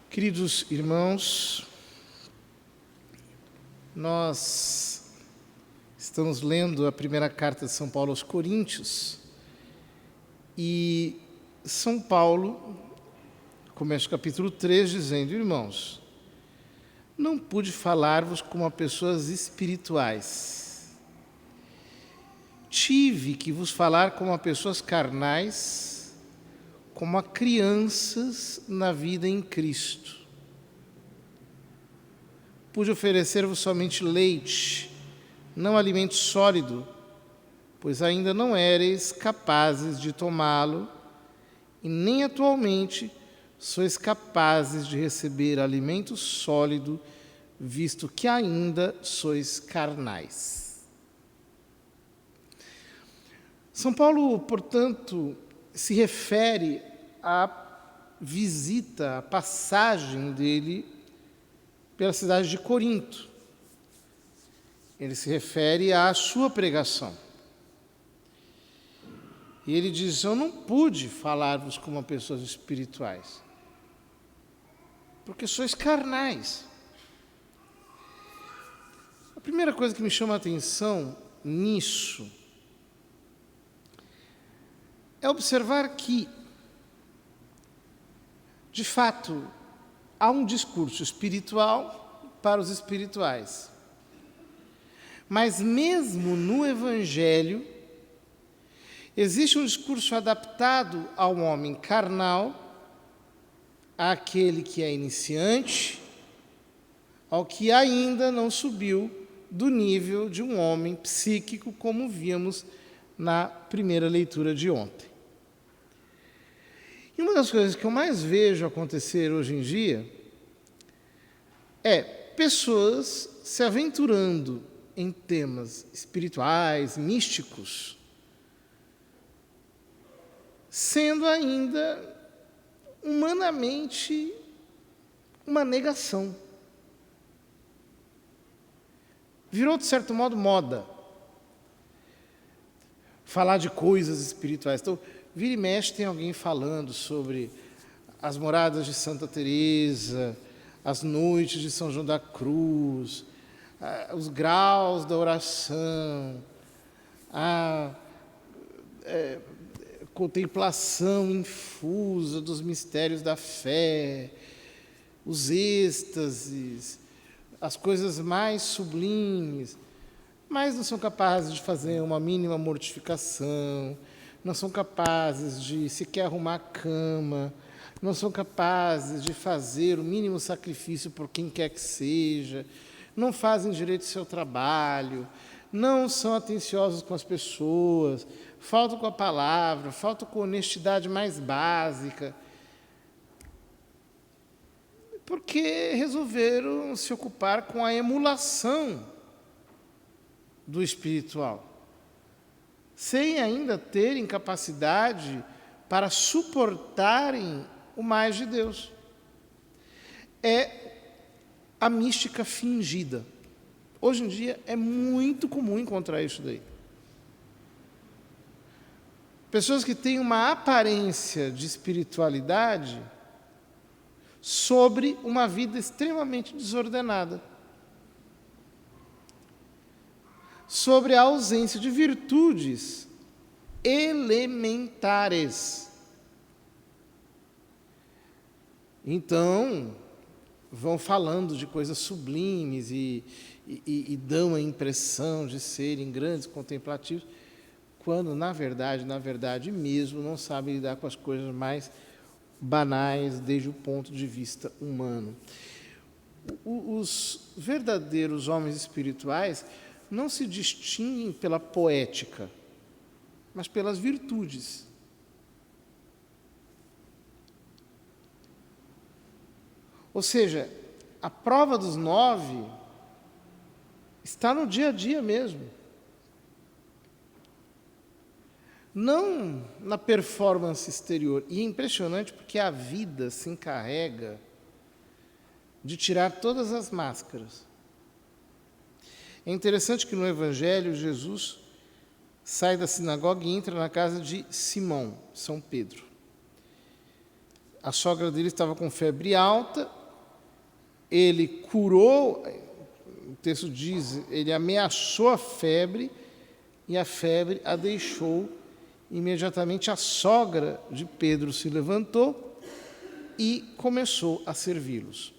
Queridos irmãos, nós estamos lendo a primeira carta de São Paulo aos Coríntios e São Paulo começa o capítulo 3 dizendo: irmãos, não pude falar-vos como a pessoas espirituais. Tive que vos falar como a pessoas carnais, como a crianças na vida em Cristo. Pude oferecer-vos somente leite, não alimento sólido, pois ainda não éreis capazes de tomá-lo, e nem atualmente sois capazes de receber alimento sólido, visto que ainda sois carnais. São Paulo, portanto, se refere à visita, à passagem dele pela cidade de Corinto. Ele se refere à sua pregação. E ele diz: eu não pude falar-vos como pessoas espirituais, porque sois carnais. A primeira coisa que me chama a atenção nisso é observar que, de fato, há um discurso espiritual para os espirituais. Mas mesmo no Evangelho, existe um discurso adaptado ao homem carnal, àquele que é iniciante, ao que ainda não subiu do nível de um homem psíquico, como víamos na primeira leitura de ontem. E uma das coisas que eu mais vejo acontecer hoje em dia é pessoas se aventurando em temas espirituais, místicos, sendo ainda humanamente uma negação. Virou, de certo modo, moda falar de coisas espirituais. Então, vira e mexe tem alguém falando sobre as moradas de Santa Teresa, as noites de São João da Cruz, os graus da oração, a contemplação infusa dos mistérios da fé, os êxtases, as coisas mais sublimes, mas não são capazes de fazer uma mínima mortificação, não são capazes de sequer arrumar a cama, não são capazes de fazer o mínimo sacrifício por quem quer que seja, não fazem direito ao seu trabalho, não são atenciosos com as pessoas, faltam com a palavra, faltam com a honestidade mais básica, porque resolveram se ocupar com a emulação do espiritual, sem ainda terem capacidade para suportarem o mais de Deus. É a mística fingida. Hoje em dia é muito comum encontrar isso daí. Pessoas que têm uma aparência de espiritualidade sobre uma vida extremamente desordenada, sobre a ausência de virtudes elementares. Então, vão falando de coisas sublimes e dão a impressão de serem grandes contemplativos, quando, na verdade mesmo, não sabem lidar com as coisas mais banais desde o ponto de vista humano. Os verdadeiros homens espirituais não se distinguem pela poética, mas pelas virtudes. Ou seja, a prova dos 9 está no dia a dia mesmo. Não na performance exterior. E é impressionante porque a vida se encarrega de tirar todas as máscaras. É interessante que no Evangelho Jesus sai da sinagoga e entra na casa de Simão, São Pedro. A sogra dele estava com febre alta, ele curou, o texto diz, ele ameaçou a febre e a febre a deixou. Imediatamente a sogra de Pedro se levantou e começou a servi-los.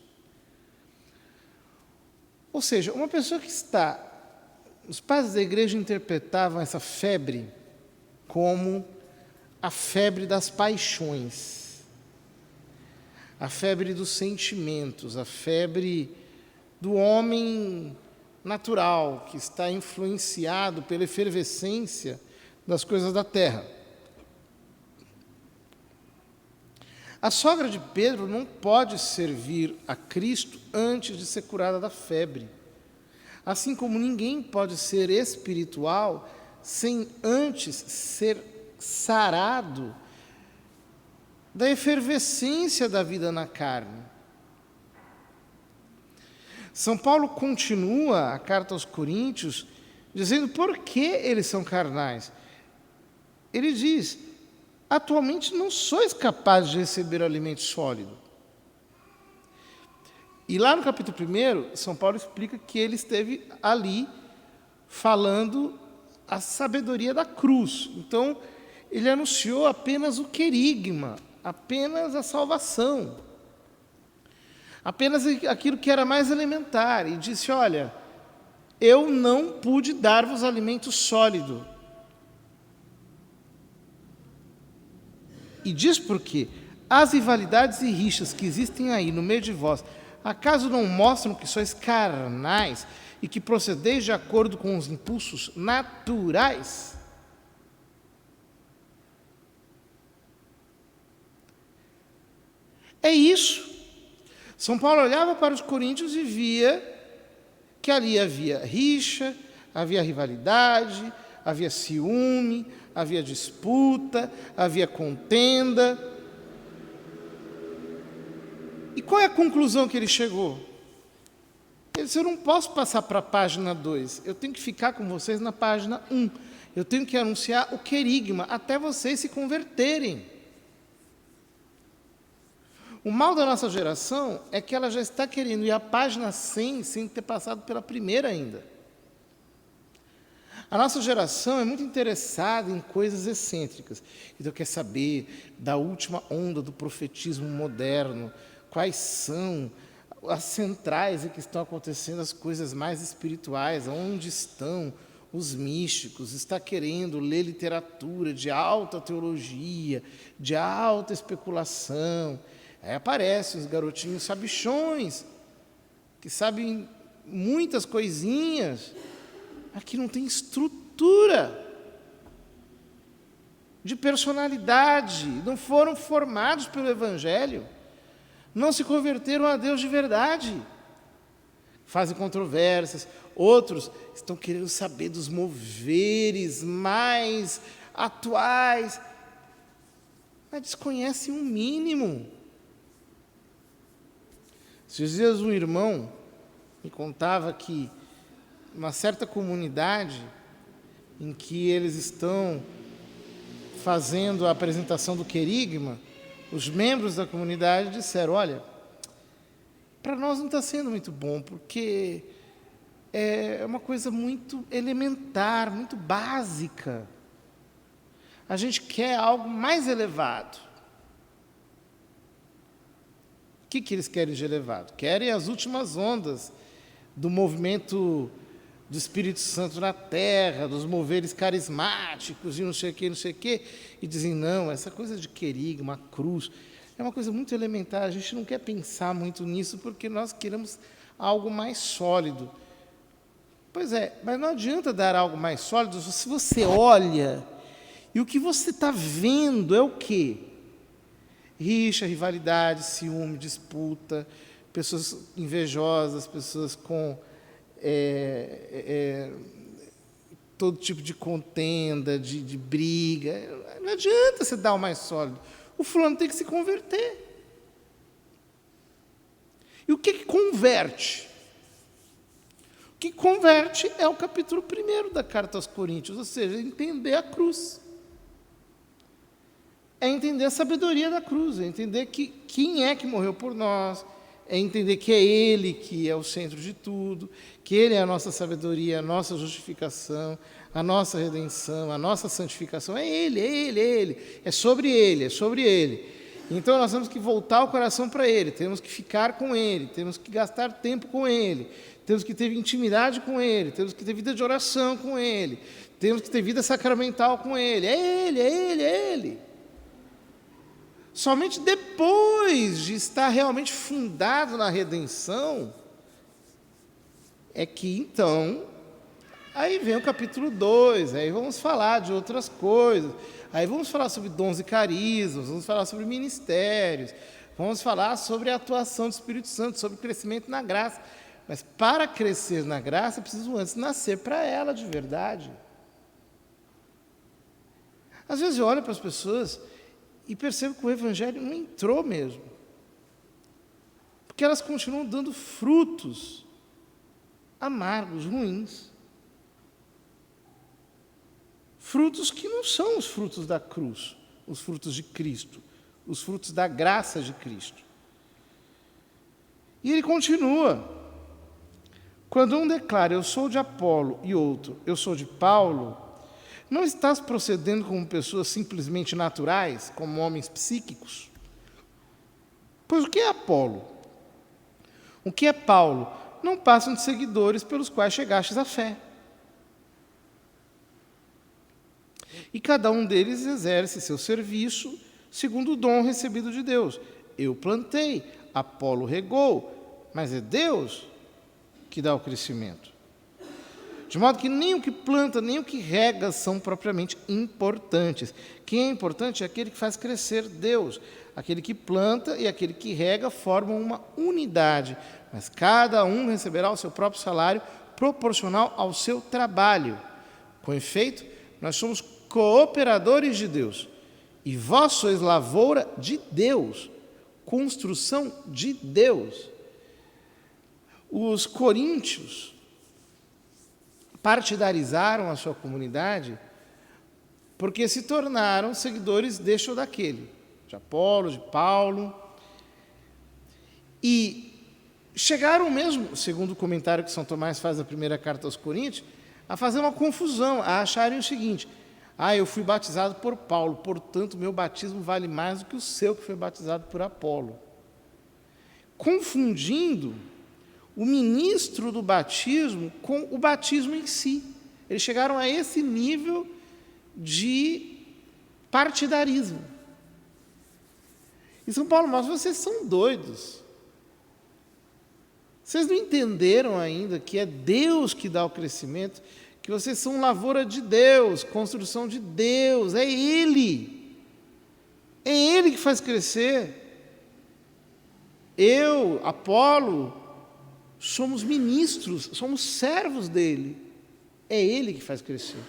Ou seja, uma pessoa que está... Os padres da igreja interpretavam essa febre como a febre das paixões, a febre dos sentimentos, a febre do homem natural, que está influenciado pela efervescência das coisas da terra. A sogra de Pedro não pode servir a Cristo antes de ser curada da febre. Assim como ninguém pode ser espiritual sem antes ser sarado da efervescência da vida na carne. São Paulo continua a carta aos Coríntios dizendo por que eles são carnais. Ele diz: atualmente não sois capazes de receber alimento sólido. E lá no capítulo 1, São Paulo explica que ele esteve ali falando a sabedoria da cruz. Então, ele anunciou apenas o querigma, apenas a salvação, apenas aquilo que era mais elementar. E disse: olha, eu não pude dar-vos alimento sólido. E diz por quê? As rivalidades e rixas que existem aí no meio de vós, acaso não mostram que sois carnais e que procedeis de acordo com os impulsos naturais? É isso. São Paulo olhava para os coríntios e via que ali havia rixa, havia rivalidade, havia ciúme, havia disputa, havia contenda. E qual é a conclusão que ele chegou? Ele disse: eu não posso passar para a página 2, eu tenho que ficar com vocês na página 1. Eu tenho que anunciar o querigma até vocês se converterem. O mal da nossa geração é que ela já está querendo ir à página 100 sem ter passado pela primeira ainda. A nossa geração é muito interessada em coisas excêntricas. Então quer saber da última onda do profetismo moderno, quais são as centrais em que estão acontecendo as coisas mais espirituais, onde estão os místicos, está querendo ler literatura de alta teologia, de alta especulação. Aí aparecem os garotinhos sabichões, que sabem muitas coisinhas, mas que não tem estrutura de personalidade, não foram formados pelo Evangelho, não se converteram a Deus de verdade. Fazem controvérsias, outros estão querendo saber dos moveres mais atuais, mas desconhecem o mínimo. Esses dias um irmão me contava que uma certa comunidade em que eles estão fazendo a apresentação do querigma, os membros da comunidade disseram: olha, para nós não está sendo muito bom, porque é uma coisa muito elementar, muito básica. A gente quer algo mais elevado. O que eles querem de elevado? Querem as últimas ondas do movimento do Espírito Santo na Terra, dos moveres carismáticos e não sei o quê, e dizem: não, essa coisa de querigma, cruz, é uma coisa muito elementar, a gente não quer pensar muito nisso porque nós queremos algo mais sólido. Pois é, mas não adianta dar algo mais sólido se você olha e o que você está vendo é o quê? Rixa, rivalidade, ciúme, disputa, pessoas invejosas, pessoas com todo tipo de contenda, de briga. Não adianta você dar o mais sólido. O fulano tem que se converter. E o que converte? O que converte é o capítulo 1 da Carta aos Coríntios, ou seja, entender a cruz. é entender a sabedoria da cruz, é entender que quem é que morreu por nós, é entender que é Ele que é o centro de tudo, que Ele é a nossa sabedoria, a nossa justificação, a nossa redenção, a nossa santificação. É Ele, é Ele, é Ele. É sobre Ele, é sobre Ele. Então nós temos que voltar o coração para Ele, temos que ficar com Ele, temos que gastar tempo com Ele, temos que ter intimidade com Ele, temos que ter vida de oração com Ele, temos que ter vida sacramental com Ele. É Ele, é Ele, é Ele. Somente depois de estar realmente fundado na redenção, é que então, aí vem o capítulo 2, aí vamos falar de outras coisas, aí vamos falar sobre dons e carismas, vamos falar sobre ministérios, vamos falar sobre a atuação do Espírito Santo, sobre o crescimento na graça. Mas para crescer na graça, eu preciso antes nascer para ela de verdade. Às vezes eu olho para as pessoas e percebo que o Evangelho não entrou mesmo. Porque elas continuam dando frutos amargos, ruins. Frutos que não são os frutos da cruz, os frutos de Cristo, os frutos da graça de Cristo. E ele continua. Quando um declara, eu sou de Apolo, e outro, eu sou de Paulo, não estás procedendo como pessoas simplesmente naturais, como homens psíquicos? Pois o que é Apolo? O que é Paulo? Não passam de seguidores pelos quais chegastes à fé. E cada um deles exerce seu serviço segundo o dom recebido de Deus. Eu plantei, Apolo regou, mas é Deus que dá o crescimento. De modo que nem o que planta, nem o que rega são propriamente importantes. Quem é importante é aquele que faz crescer Deus. Aquele que planta e aquele que rega formam uma unidade, mas cada um receberá o seu próprio salário proporcional ao seu trabalho. Com efeito, nós somos cooperadores de Deus, e vós sois lavoura de Deus, construção de Deus. Os coríntios partidarizaram a sua comunidade porque se tornaram seguidores deste ou daquele, de Apolo, de Paulo, e chegaram mesmo, segundo o comentário que São Tomás faz na primeira carta aos Coríntios, a fazer uma confusão, a acharem o seguinte: eu fui batizado por Paulo, portanto meu batismo vale mais do que o seu que foi batizado por Apolo. Confundindo o ministro do batismo com o batismo em si. Eles chegaram a esse nível de partidarismo. E São Paulo mostra: vocês são doidos. Vocês não entenderam ainda que é Deus que dá o crescimento, que vocês são lavoura de Deus, construção de Deus, é Ele. É Ele que faz crescer. Eu, Apolo, somos ministros, somos servos dele. É Ele que faz crescer.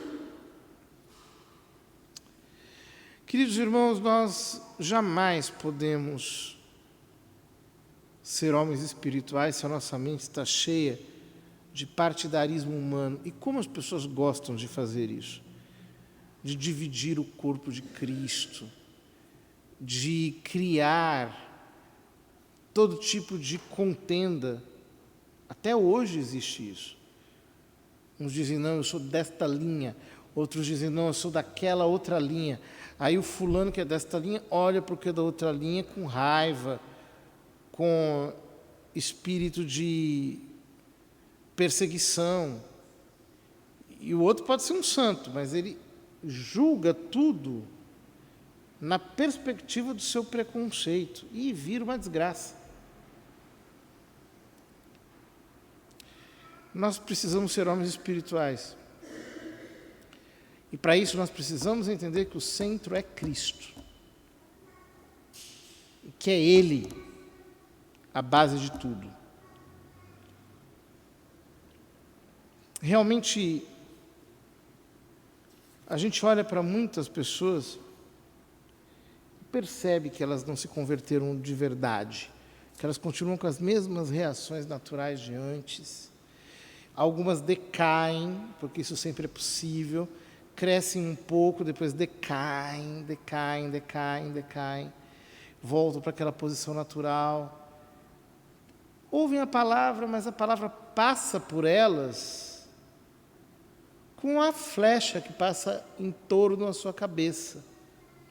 Queridos irmãos, nós jamais podemos ser homens espirituais se a nossa mente está cheia de partidarismo humano. E como as pessoas gostam de fazer isso? De dividir o corpo de Cristo, de criar todo tipo de contenda. Até hoje existe isso. Uns dizem, não, eu sou desta linha. Outros dizem, não, eu sou daquela outra linha. Aí o fulano que é desta linha olha para o que é da outra linha com raiva, com espírito de perseguição. E o outro pode ser um santo, mas ele julga tudo na perspectiva do seu preconceito e vira uma desgraça. Nós precisamos ser homens espirituais. E para isso nós precisamos entender que o centro é Cristo. E que é Ele a base de tudo. Realmente, a gente olha para muitas pessoas e percebe que elas não se converteram de verdade, que elas continuam com as mesmas reações naturais de antes. Algumas decaem, porque isso sempre é possível, crescem um pouco, depois decaem, voltam para aquela posição natural. Ouvem a palavra, mas a palavra passa por elas com a flecha que passa em torno da sua cabeça.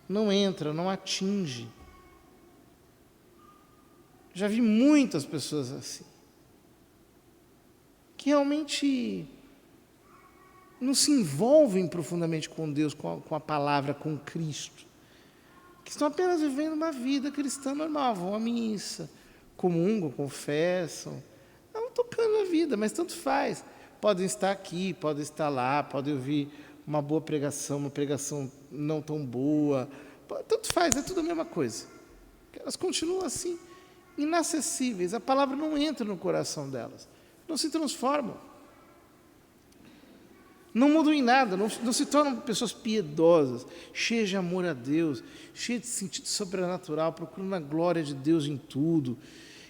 Não entra, não atinge. Já vi muitas pessoas assim, que realmente não se envolvem profundamente com Deus, com a palavra, com Cristo, que estão apenas vivendo uma vida cristã normal, vão à missa, comungam, confessam, estão tocando a vida, mas tanto faz. Podem estar aqui, podem estar lá, podem ouvir uma boa pregação, uma pregação não tão boa, tanto faz, é tudo a mesma coisa. Elas continuam assim, inacessíveis, a palavra não entra no coração delas, não se transformam, não mudam em nada, não se tornam pessoas piedosas, cheias de amor a Deus, cheias de sentido sobrenatural, procurando a glória de Deus em tudo,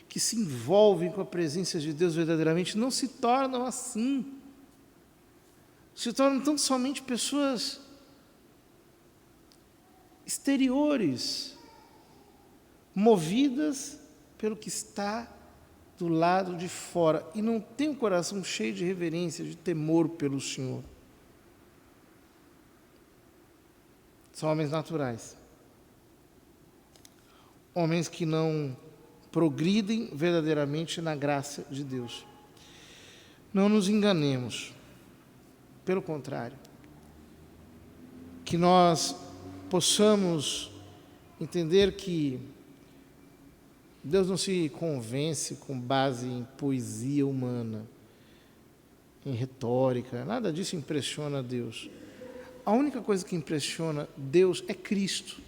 que se envolvem com a presença de Deus verdadeiramente, não se tornam assim. Se tornam tão somente pessoas exteriores, movidas pelo que está do lado de fora, e não tem um coração cheio de reverência, de temor pelo Senhor. São homens naturais. Homens que não progridem verdadeiramente na graça de Deus. Não nos enganemos. Pelo contrário. Que nós possamos entender que Deus não se convence com base em poesia humana, em retórica, nada disso impressiona Deus. A única coisa que impressiona Deus é Cristo.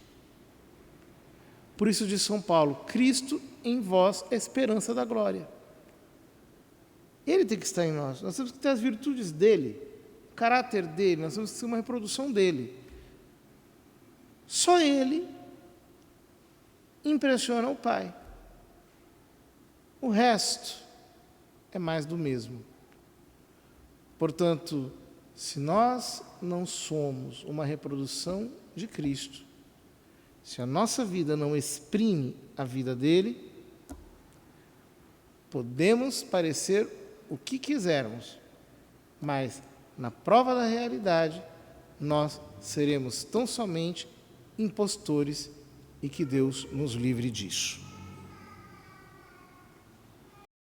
Por isso diz São Paulo, Cristo em vós é a esperança da glória. Ele tem que estar em nós temos que ter as virtudes dele, o caráter dele, nós temos que ser uma reprodução dele. Só ele impressiona o Pai. O resto é mais do mesmo. Portanto, se nós não somos uma reprodução de Cristo, se a nossa vida não exprime a vida dele, podemos parecer o que quisermos, mas na prova da realidade, nós seremos tão somente impostores e que Deus nos livre disso.